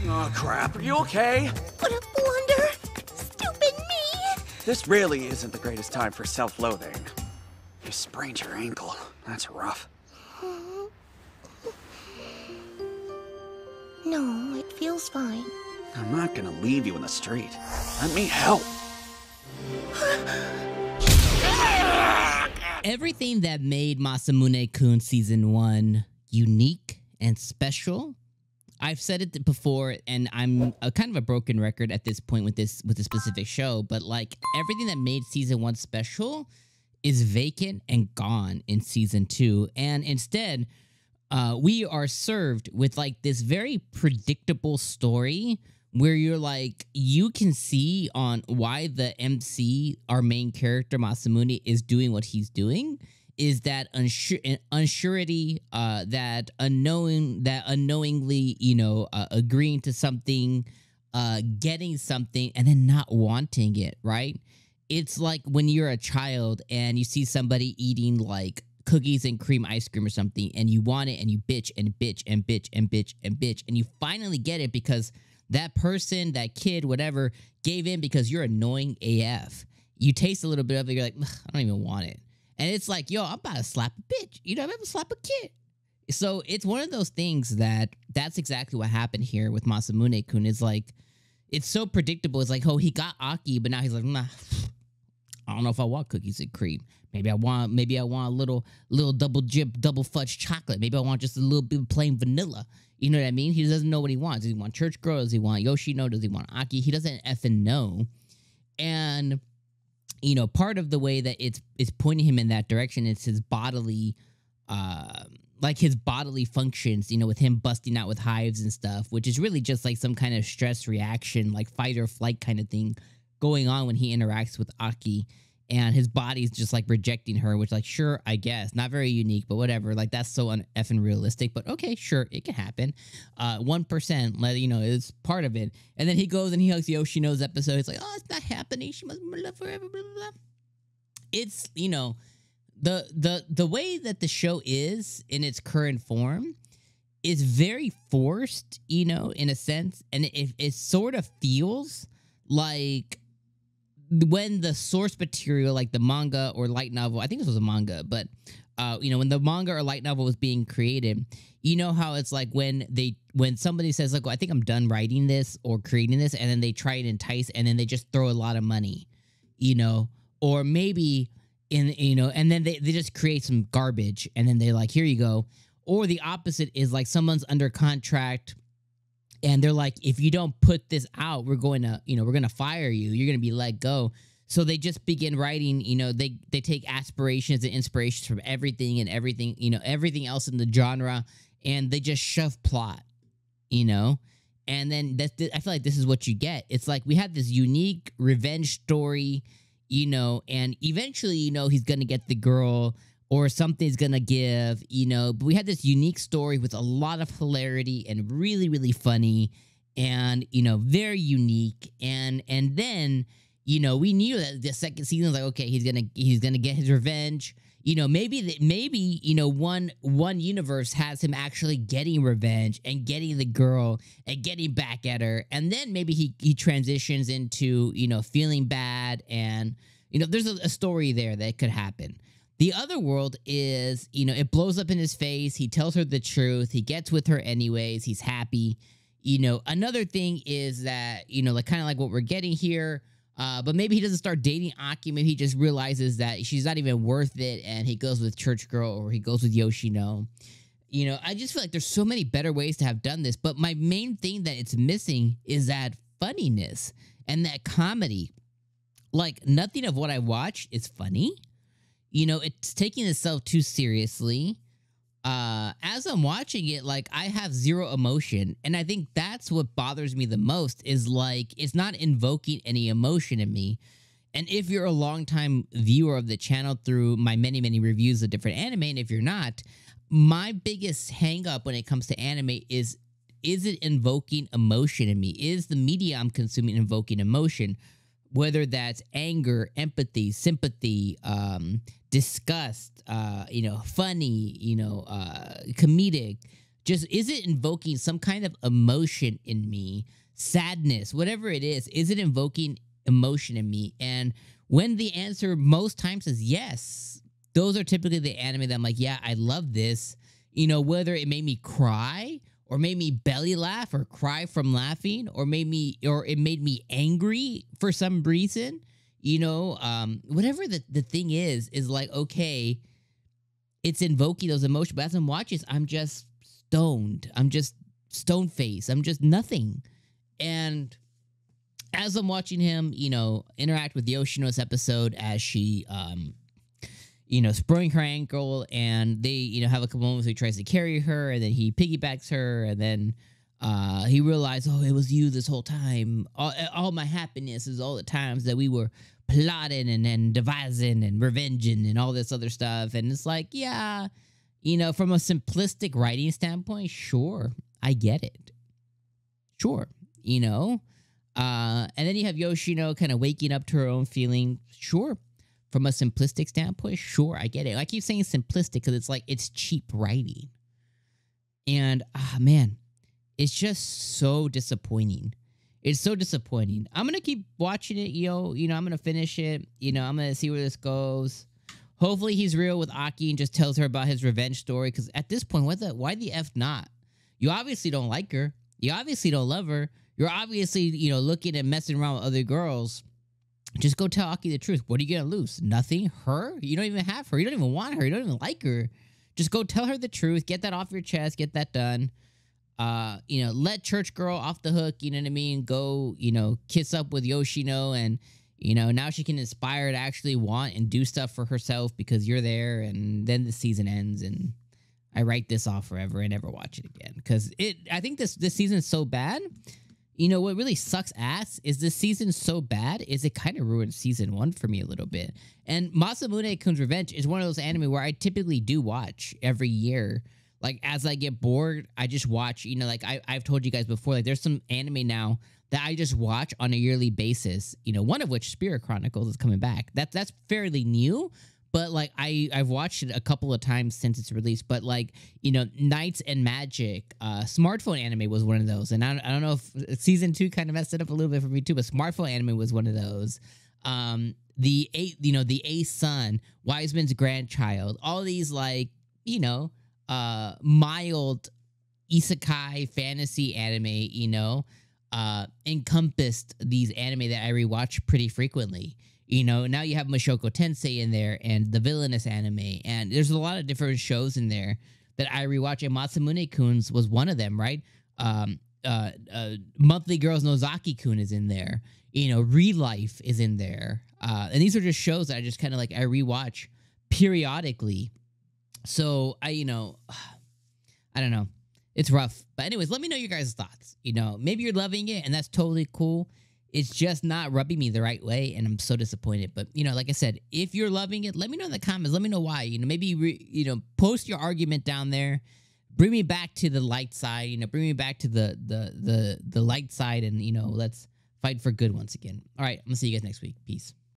Oh, crap. Are you okay? What a blunder! Stupid me! This really isn't the greatest time for self-loathing. You sprained your ankle. That's rough. No, it feels fine. I'm not gonna leave you in the street. Let me help. Everything that made Masamune kun Season 1 unique and special, I've said it before, and I'm a kind of a broken record at this point with this specific show, but like everything that made Season 1 special is vacant and gone in Season 2, and instead we are served with like this very predictable story where you're like, you can see on why the MC, our main character Masamune, is doing what he's doing, is that unsurety, that unknowingly, you know, agreeing to something, getting something, and then not wanting it, right? It's like when you're a child and you see somebody eating like cookies and cream ice cream or something, and you want it, and you bitch and bitch and bitch and bitch and bitch, and you finally get it because that person, that kid, whatever, gave in because you're annoying AF. You taste a little bit of it, you're like, I don't even want it. And it's like, yo, I'm about to slap a bitch. You know, I'm about to slap a kid. So it's one of those things that's exactly what happened here with Masamune kun. It's like, it's so predictable. It's like, oh, he got Aki, but now he's like, nah, I don't know if I want cookies and cream. Maybe I want a little double fudge chocolate. Maybe I want just a little bit of plain vanilla. You know what I mean? He doesn't know what he wants. Does he want church girl? Does he want Yoshino? Does he want Aki? He doesn't effing know. And, you know, part of the way that it's pointing him in that direction is his bodily, like his bodily functions, you know, with him busting out with hives and stuff, which is really just like some kind of stress reaction, like fight or flight kind of thing going on when he interacts with Aki. And his body's just like rejecting her, which, like, sure, I guess. Not very unique, but whatever. Like, that's so effing realistic. But okay, sure, it can happen. 1%, you know, is part of it. And then he goes and he hugs Yoshino's episode. It's like, oh, it's not happening. She must live forever, blah, blah, blah. It's, you know, the way that the show is in its current form is very forced, you know, in a sense. And it sort of feels like when the source material, like the manga or light novel, I think this was a manga, but, you know, when the manga or light novel was being created, you know how it's like when somebody says, like, well, I think I'm done writing this or creating this, and then they try and entice, and then they just throw a lot of money, you know, or maybe you know, and then they just create some garbage, and then they're like, here you go. Or the opposite is like someone's under contract, and they're like, if you don't put this out, we're going to fire you. You're going to be let go. So they just begin writing, you know, they take aspirations and inspirations from everything, you know, everything else in the genre, and they just shove plot, you know? And then I feel like this is what you get. It's like we had this unique revenge story, you know, and eventually, you know, he's going to get the girl, or something's gonna give, you know. But we had this unique story with a lot of hilarity and really, really funny, and, you know, very unique. And then, you know, we knew that the second season was like, okay, he's gonna get his revenge. You know, maybe you know, one universe has him actually getting revenge and getting the girl and getting back at her, and then maybe he transitions into, you know, feeling bad, and, you know, there's a story there that could happen. The other world is, you know, it blows up in his face. He tells her the truth. He gets with her anyways. He's happy. You know, another thing is that, you know, like kind of like what we're getting here, but maybe he doesn't start dating Aki. Maybe he just realizes that she's not even worth it, and he goes with Church Girl, or he goes with Yoshino. You know, I just feel like there's so many better ways to have done this, but my main thing that it's missing is that funniness and that comedy. Like, nothing of what I watched is funny. You know, it's taking itself too seriously. As I'm watching it, like, I have zero emotion. And I think that's what bothers me the most, is like, it's not invoking any emotion in me. And if you're a longtime viewer of the channel through my many, many reviews of different anime, and if you're not, my biggest hang up when it comes to anime is it invoking emotion in me? Is the media I'm consuming invoking emotion? Whether that's anger, empathy, sympathy, disgust, you know, funny, you know, comedic, Just, is it invoking some kind of emotion in me? Sadness, whatever it is it invoking emotion in me? And when the answer most times is yes, those are typically the anime that I'm like, yeah, I love this. You know, whether it made me cry or made me belly laugh or cry from laughing or it made me angry for some reason. You know, whatever the thing is like, okay, it's invoking those emotions. But as I'm watching, I'm just stoned. I'm just stone faced. I'm just nothing. And as I'm watching him, you know, interact with Yoshino's episode as she, you know, sprained her ankle, and they, you know, have a couple moments where he tries to carry her, and then he piggybacks her, and then he realized, oh, it was you this whole time. All my happiness is all the times that we were plotting and devising and revenging and all this other stuff. And it's like, yeah, you know, from a simplistic writing standpoint, sure, I get it. Sure, you know. And then you have Yoshino kind of waking up to her own feeling. Sure. From a simplistic standpoint, sure, I get it. I keep saying simplistic because it's like, it's cheap writing. And, man, it's just so disappointing. It's so disappointing. I'm going to keep watching it, yo. You know, I'm going to finish it. You know, I'm going to see where this goes. Hopefully he's real with Aki and just tells her about his revenge story. Because at this point, why the F not? You obviously don't like her. You obviously don't love her. You're obviously, you know, looking and messing around with other girls. Just go tell Aki the truth. What are you going to lose? Nothing? Her? You don't even have her. You don't even want her. You don't even like her. Just go tell her the truth. Get that off your chest. Get that done. You know, let Church Girl off the hook, you know what I mean? Go, you know, kiss up with Yoshino, and, you know, now she can inspire to actually want and do stuff for herself because you're there, and then the season ends, and I write this off forever and never watch it again. Because I think this season is so bad. You know, what really sucks ass is this season so bad is it kind of ruined season 1 for me a little bit. And Masamune Kun's Revenge is one of those anime where I typically do watch every year. Like, as I get bored, I just watch, you know, like I've told you guys before, like there's some anime now that I just watch on a yearly basis, you know, one of which Spirit Chronicles is coming back. That's fairly new, but like I've watched it a couple of times since it's released. But like, you know, Knights and Magic, smartphone anime was one of those. And I don't know if season 2 kind of messed it up a little bit for me too, but smartphone anime was one of those. The 𝐒𝐴 Wiseman's Grandchild, all these like, you know, mild isekai fantasy anime, you know, encompassed these anime that I rewatch pretty frequently. You know, now you have Mushoku Tensei in there and the villainous anime, and there's a lot of different shows in there that I rewatch, and Masamune Kun's was one of them, right? Monthly Girls Nozaki-kun is in there. You know, Relife is in there. And these are just shows that I just kind of like, I rewatch periodically. So I don't know. It's rough. But anyways, let me know your guys' thoughts. You know, maybe you're loving it, and that's totally cool. It's just not rubbing me the right way, and I'm so disappointed. But, you know, like I said, if you're loving it, let me know in the comments. Let me know why. You know, maybe, post your argument down there. Bring me back to the light side. You know, bring me back to the light side, and, you know, let's fight for good once again. All right, I'm going to see you guys next week. Peace.